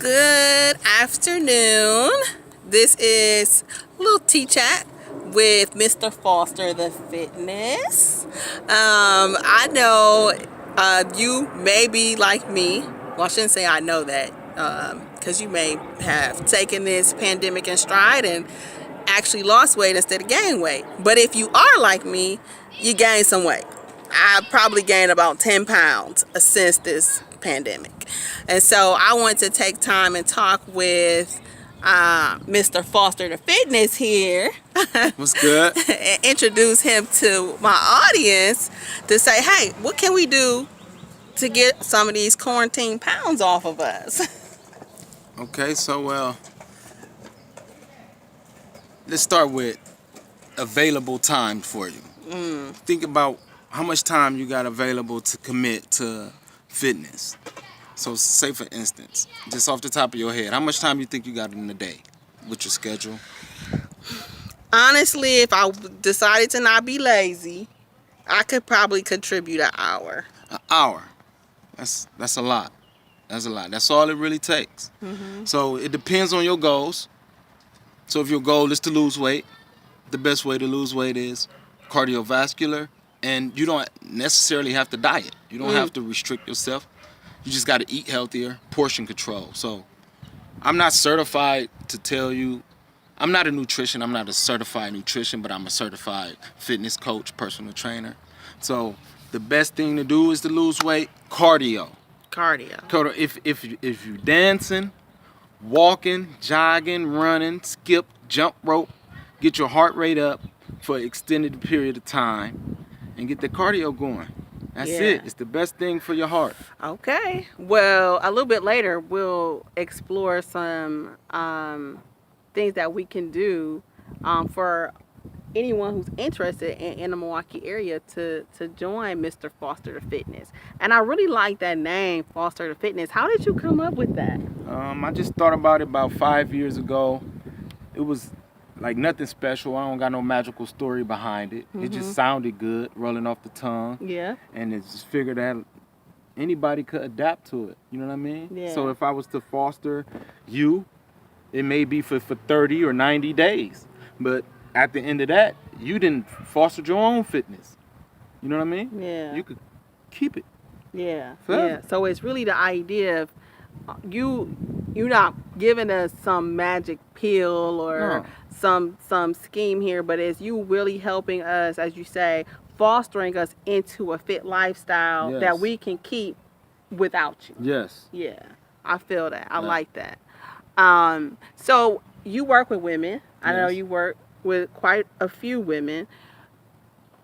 Good afternoon. This is a little tea chat with Mr. Foster the Fitness. I know you may be like me. Well, I shouldn't say I know that because you may have taken this pandemic in stride and actually lost weight instead of gained weight. But if you are like me, you gained some weight. I probably gained about 10 pounds since this pandemic. And so I want to take time and talk with Mr. Foster the Fitness here. What's good? And introduce him to my audience to say, hey, what can we do to get some of these quarantine pounds off of us? Okay, so let's start with available time for you. Think about how much time you got available to commit to fitness. So say for instance, just off the top of your head, how much time you think you got in a day with your schedule? Honestly, if I decided to not be lazy, I could probably contribute an hour. An hour. That's a lot. That's a lot. That's all it really takes. So it depends on your goals. So if your goal is to lose weight, the best way to lose weight is cardiovascular, and you don't necessarily have to diet. You don't have to restrict yourself. You just got to eat healthier, portion control. So I'm not certified to tell you. I'm not a nutrition. I'm not a certified nutrition, but I'm a certified fitness coach, personal trainer. So the best thing to do is to lose weight, cardio. Cardio. If you dancing, walking, jogging, running, skip, jump rope, get your heart rate up for an extended period of time and get the cardio going. That's it. It's the best thing for your heart. Okay. Well, a little bit later, we'll explore some things that we can do for anyone who's interested in the Milwaukee area to join Mr. Foster the Fitness. And I really like that name, Foster the Fitness. How did you come up with that? I just thought about it about 5 years ago. It was like nothing special. I don't got no magical story behind it. It just sounded good, rolling off the tongue. Yeah. And it's just figured that anybody could adapt to it. You know what I mean? Yeah. So if I was to foster you, it may be for 30 or 90 days. But at the end of that, you didn't foster your own fitness. You know what I mean? Yeah. You could keep it. Yeah. Forever. Yeah. So it's really the idea of you're not giving us some magic pill or some scheme here, but it's you really helping us, as you say, fostering us into a fit lifestyle that we can keep without you. Yes. Yeah. I feel that. I like that. So you work with women. I know you work with quite a few women.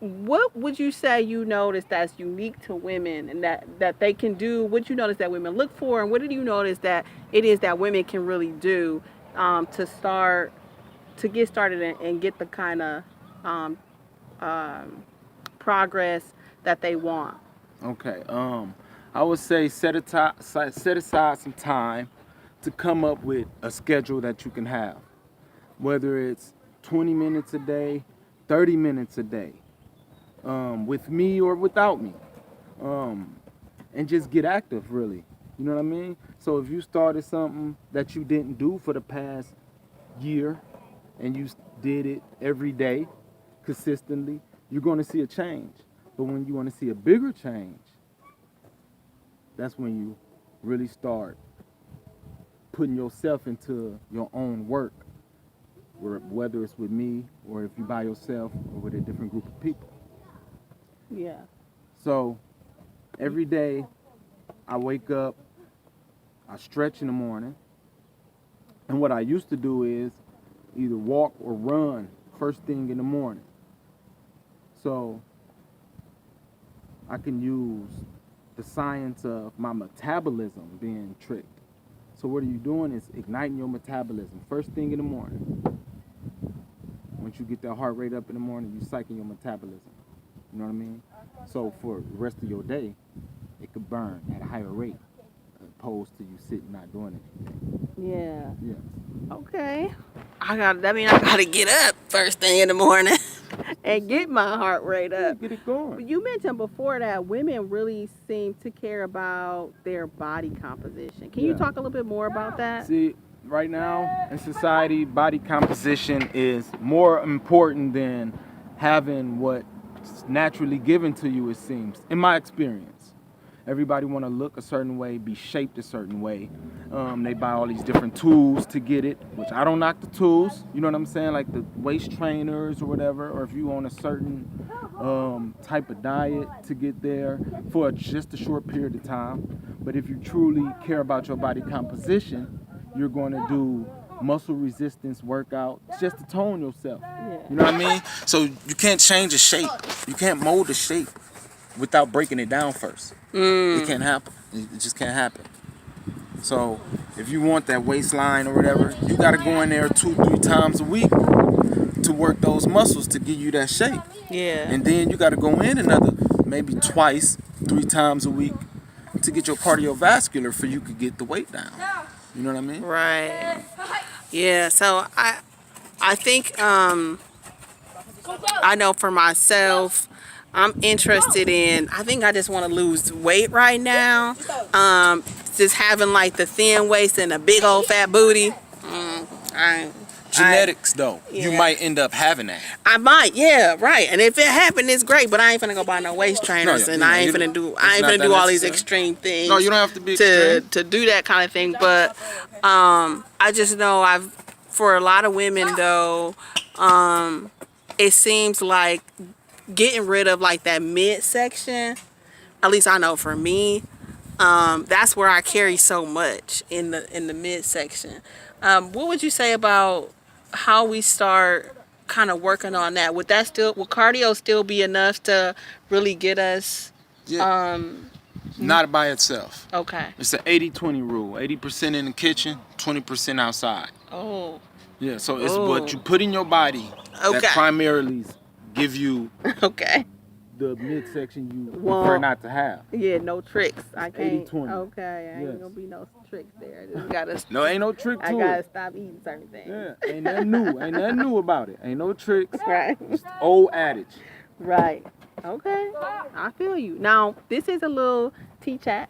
What would you say you notice that's unique to women and that they can do? What you notice that women look for, and what did you notice that it is that women can really do to get started and get the kind of progress that they want? Okay. I would say set aside some time to come up with a schedule that you can have, whether it's 20 minutes a day, 30 minutes a day, with me or without me, and just get active, really. You know what I mean? So if you started something that you didn't do for the past year and you did it every day consistently, you're going to see a change. But when you want to see a bigger change, that's when you really start putting yourself into your own work, whether it's with me or if you by yourself or with a different group of people. Yeah. So every day I wake up, I stretch in the morning, and what I used to do is either walk or run first thing in the morning. So I can use the science of my metabolism being tricked. So what are you doing is igniting your metabolism first thing in the morning. Once you get that heart rate up in the morning, you cycle your metabolism. You know what I mean? So for the rest of your day, it could burn at a higher rate opposed to you sitting not doing anything. Yeah. Yeah. Okay. I gotta get up first thing in the morning. and get my heart rate Yeah, up. get it going. You mentioned before that women really seem to care about their body composition. Can you Yeah. talk a little bit more about that? See, right now in society, body composition is more important than having what's naturally given to you, it seems, in my experience. Everybody want to look a certain way, be shaped a certain way. They buy all these different tools to get it, which I don't knock the tools. You know what I'm saying? Like the waist trainers or whatever, or if you on a certain type of diet to get there for just a short period of time. But if you truly care about your body composition, you're going to do muscle resistance workout just to tone yourself. You know what I mean? So you can't change a shape. You can't mold a shape without breaking it down first. It can't happen. It just can't happen. So if you want that waistline or whatever, you got to go in there 2-3 times a week to work those muscles to give you that shape. Yeah. And then you got to go in another maybe twice, 3 times a week to get your cardiovascular for you could get the weight down. You know what I mean? Right. Yeah. So I think I know for myself, I'm interested in. I think I just want to lose weight right now. Just having like the thin waist and a big old fat booty. Genetics, though, you Yeah. might end up having that. I might, yeah, right. And if it happened, it's great. But I ain't finna go buy no waist trainers, No, and you know, I ain't you- finna do. it's I ain't not finna that do all these necessary. extreme things. No, you don't have to be to extreme. to do that kind of thing. But I just know for a lot of women though, it seems like getting rid of like that midsection. At least I know for me, that's where I carry so much in the midsection. What would you say about how we start kind of working on that? Would cardio still be enough to really get us? Yeah. Not by itself. Okay. It's an 80-20 rule. 80% in the kitchen, 20% outside. Oh. Yeah, so it's Oh. what you put in your body Okay. that primarily give you Okay. the midsection you Well, prefer not to have. Yeah, no tricks. I can't. 80-20. Okay, I ain't Yes. gonna be no tricks there. I just gotta. No, ain't no trick I to gotta it. stop eating certain things. Yeah, ain't nothing new. Ain't nothing new about it. Ain't no tricks. Right. Just old adage. Right. Okay. I feel you. Now, this is a little tea chat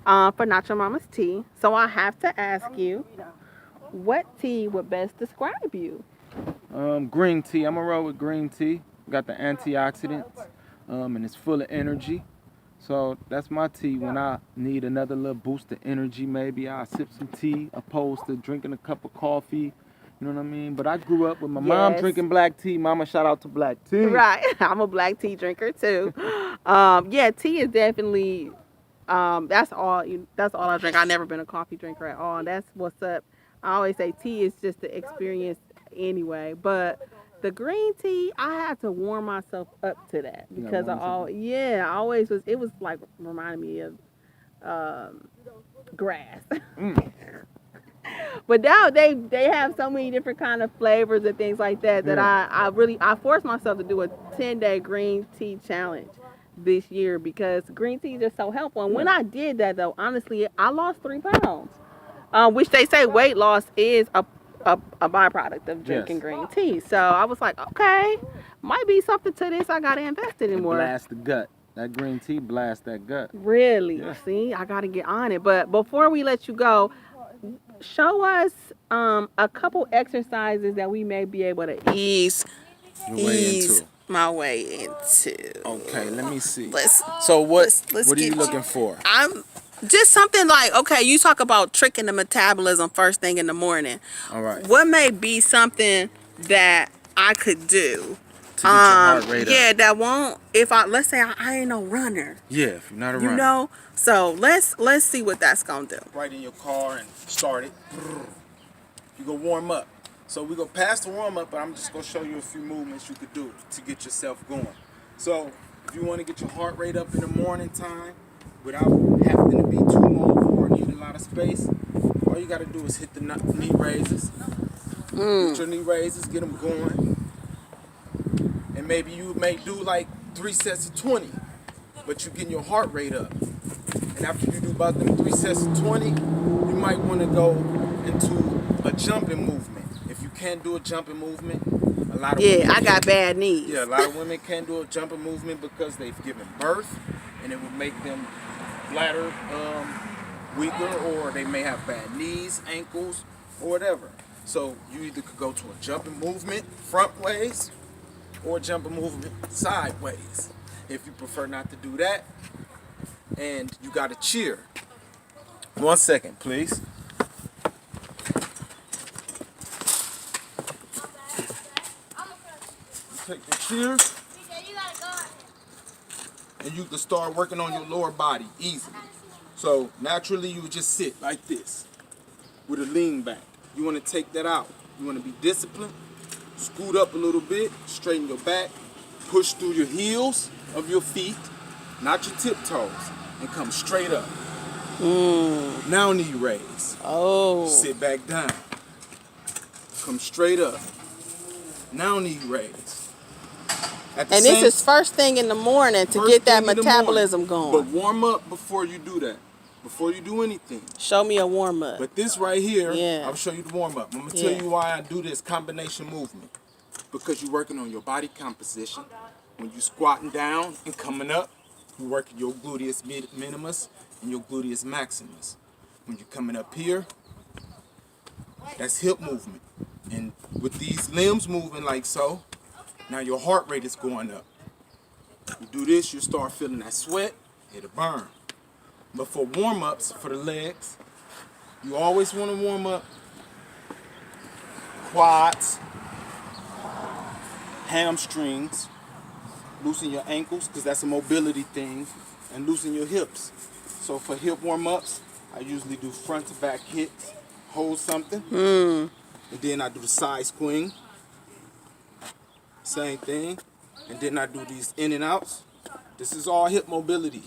for Not Your Mama's Tea. So I have to ask you, what tea would best describe you? Green tea. I'm gonna roll with green tea. Got the antioxidants, and it's full of energy. So that's my tea. When I need another little boost of energy, maybe I'll sip some tea opposed to drinking a cup of coffee. You know what I mean? But I grew up with my mom Yes. drinking black tea. Mama, shout out to black tea. Right. I'm a black tea drinker too. Yeah, tea is definitely that's all I drink. I've never been a coffee drinker at all. And that's what's up. I always say tea is just the experience anyway. But the green tea, I had to warm myself up to that You because gotta warm I always was. It was like reminding me of grass. But now they have so many different kind of flavors and things like that that Yeah. I forced myself to do a 10-day green tea challenge this year because green tea is just so helpful. And when I did that though, honestly, I lost 3 pounds, which they say weight loss is a byproduct of drinking Yes. green tea. So I was like, okay, might be something to this. I gotta invest in it It more. blasts the gut. That green tea blasts that gut. Really? Yeah. See, I gotta get on it. But before we let you go, show us a couple exercises that we may be able to ease my way into. Okay, let me see. Let's So what? let's what are you get- looking for? I'm just something like, okay, you talk about tricking the metabolism first thing in the morning. All right. What may be something that I could do? To get your heart rate up. Yeah, that won't. Let's say I ain't no runner, Yeah, if you're not a you runner. know. So let's see what that's gonna do. Right in your car and start it. You go warm up. So we go past the warm up, but I'm just gonna show you a few movements you could do to get yourself going. So if you want to get your heart rate up in the morning time without having to be too mobile or need a lot of space, all you gotta do is hit the knee raises. Get your knee raises, get them going. And maybe you may do like 3 sets of 20, but you're getting your heart rate up. And after you do about them 3 sets of 20, you might want to go into a jumping movement. If you can't do a jumping movement, A lot of Yeah, women I got can't- bad knees. Yeah, a lot of women can't do a jumping movement because they've given birth, and it would make them bladder weaker, or they may have bad knees, ankles, or whatever. So you either could go to a jumping movement front ways or a jumping movement sideways. If you prefer not to do that, and you got to cheer. 1 second, please. You take the cheer, and you can start working on your lower body easily. So naturally, you would just sit like this with a lean back. You want to take that out. You want to be disciplined. Scoot up a little bit, straighten your back, push through your heels of your feet, not your tiptoes, and come straight up. Now knee raise. Oh. Sit back down. Come straight up. Now knee raise. At the And same- this is first thing in the morning to first get that thing in the metabolism morning. going. But warm up before you do that. Before you do anything. Show me a warm up. But this right here, Yeah. I'll show you the warm up. I'm gonna tell Yeah. you why I do this combination movement. Because you're working on your body composition. When you're squatting down and coming up, you're working your gluteus minimus and your gluteus maximus. When you're coming up here, that's hip movement. And with these limbs moving like so, now your heart rate is going up. You do this, you start feeling that sweat, it'll burn. But for warm-ups, for the legs, you always want to warm up quads, hamstrings, loosen your ankles, because that's a mobility thing, and loosen your hips. So for hip warm-ups, I usually do front to back hits, hold something, and then I do the side swing, same thing, and then I do these in and outs. This is all hip mobility.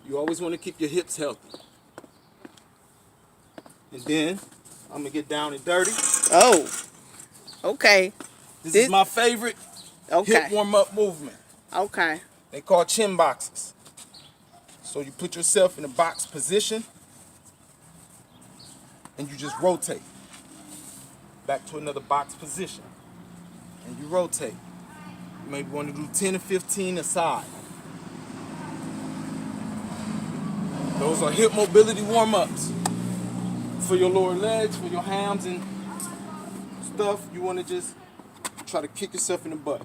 You always want to keep your hips healthy. And then I'm gonna get down and dirty. Oh. Okay. This This- is my favorite Okay. hip warm-up movement. Okay. They call chin boxes. So you put yourself in a box position and you just rotate back to another box position. And you rotate. You maybe want to do 10 or 15 aside. Those are hip mobility warm-ups. For your lower legs, for your hams and stuff, you want to just try to kick yourself in the butt.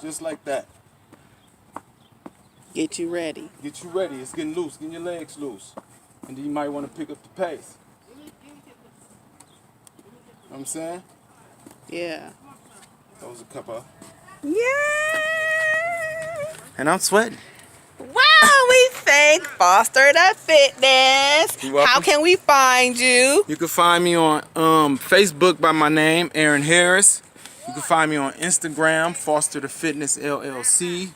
Just like that. Get you ready. Get you ready. It's getting loose. Getting your legs loose. And then you might want to pick up the pace. You know what I'm saying? Yeah. That was a couple. Yeah. And I'm sweating. Wow, we thank Foster the Fitness. You're welcome. How can we find you? You can find me on Facebook by my name, Aaron Harris. You can find me on Instagram, Foster the Fitness LLC.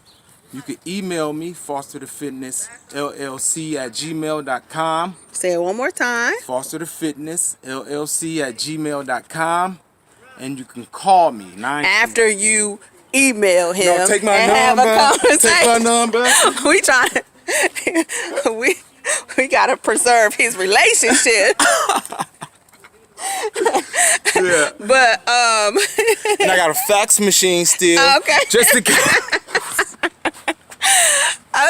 You can email me, fosterthefitnessllc@gmail.com. Say it one more time. fosterthefitnessllc@gmail.com. And you can call me. After you email him No, take my and number. have a conversation. Take my number. We trying. we gotta preserve his relationship. Yeah. But And I got a fax machine still. Okay. Just in case.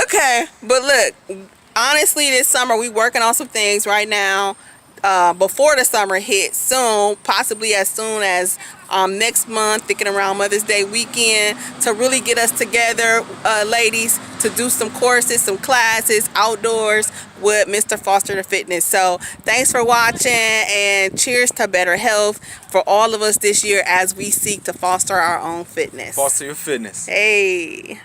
okay. But look, honestly, this summer we working on some things right now. Before the summer hits soon, possibly as soon as next month, thinking around Mother's Day weekend, to really get us together, ladies, to do some courses, some classes outdoors with Mr. Foster the Fitness. So thanks for watching, and cheers to better health for all of us this year as we seek to foster our own fitness. Foster your fitness. Hey.